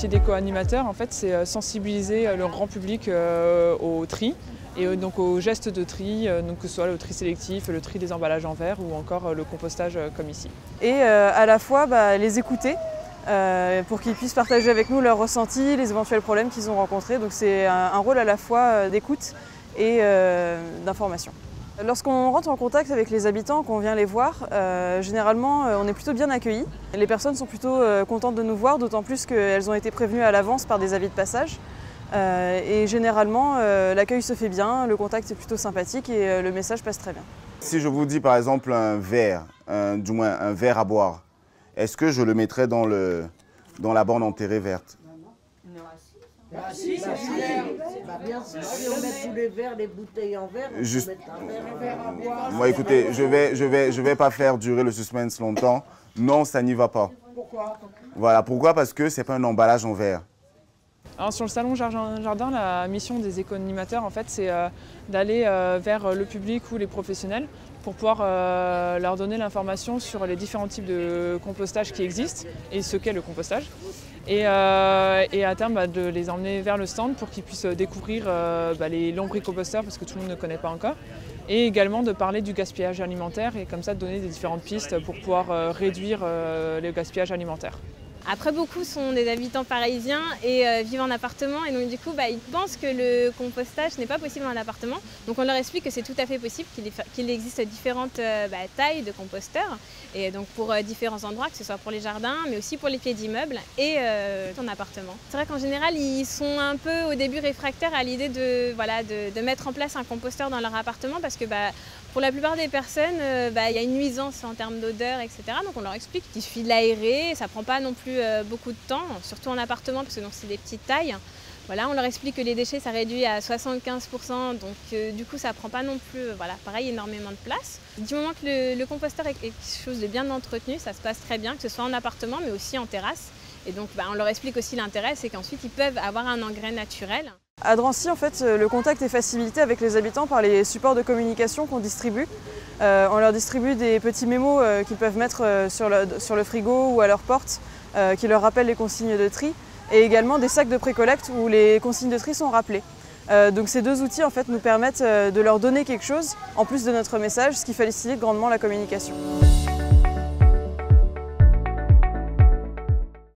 métier d'éco-animateur, en fait, c'est sensibiliser le grand public au tri et donc aux gestes de tri, donc que ce soit le tri sélectif, le tri des emballages en verre ou encore le compostage comme ici. Et à la fois les écouter pour qu'ils puissent partager avec nous leurs ressentis, les éventuels problèmes qu'ils ont rencontrés. Donc c'est un rôle à la fois d'écoute et d'information. Lorsqu'on rentre en contact avec les habitants, qu'on vient les voir, généralement on est plutôt bien accueillis. Les personnes sont plutôt contentes de nous voir, d'autant plus qu'elles ont été prévenues à l'avance par des avis de passage. Et généralement l'accueil se fait bien, le contact est plutôt sympathique et le message passe très bien. Si je vous dis par exemple un verre, du moins un verre à boire, est-ce que je le mettrais dans la borne enterrée verte? Si on met tous les verres, les bouteilles en verre, on peut mettre un verre à boire. Moi écoutez, je vais pas faire durer le suspense longtemps. Non, ça n'y va pas. Pourquoi? Voilà, pourquoi? Parce que c'est pas un emballage en verre. Alors sur le salon Jardin, la mission des éco-animateurs, en fait, c'est d'aller vers le public ou les professionnels pour pouvoir leur donner l'information sur les différents types de compostage qui existent et ce qu'est le compostage. Et à terme, de les emmener vers le stand pour qu'ils puissent découvrir les lombricomposteurs parce que tout le monde ne connaît pas encore. Et également de parler du gaspillage alimentaire et comme ça de donner des différentes pistes pour pouvoir réduire le gaspillage alimentaire. Après, beaucoup sont des habitants parisiens et vivent en appartement et donc du coup ils pensent que le compostage n'est pas possible en appartement. Donc on leur explique que c'est tout à fait possible, qu'il existe différentes tailles de composteurs et donc pour différents endroits, que ce soit pour les jardins mais aussi pour les pieds d'immeubles et en appartement. C'est vrai qu'en général ils sont un peu au début réfractaires à l'idée de mettre en place un composteur dans leur appartement parce que pour la plupart des personnes, il y a une nuisance en termes d'odeur, etc. Donc on leur explique qu'il suffit de l'aérer, ça ne prend pas non plus beaucoup de temps, surtout en appartement parce que c'est des petites tailles. Voilà, on leur explique que les déchets ça réduit à 75%, donc du coup ça ne prend pas non plus pareil, énormément de place. Du moment que le composteur est quelque chose de bien entretenu, ça se passe très bien, que ce soit en appartement mais aussi en terrasse. Et donc on leur explique aussi l'intérêt, c'est qu'ensuite ils peuvent avoir un engrais naturel. À Drancy, en fait, le contact est facilité avec les habitants par les supports de communication qu'on distribue. On leur distribue des petits mémos qu'ils peuvent mettre sur le frigo ou à leur porte, qui leur rappellent les consignes de tri, et également des sacs de pré-collecte où les consignes de tri sont rappelées. Donc ces deux outils en fait, nous permettent de leur donner quelque chose, en plus de notre message, ce qui facilite grandement la communication.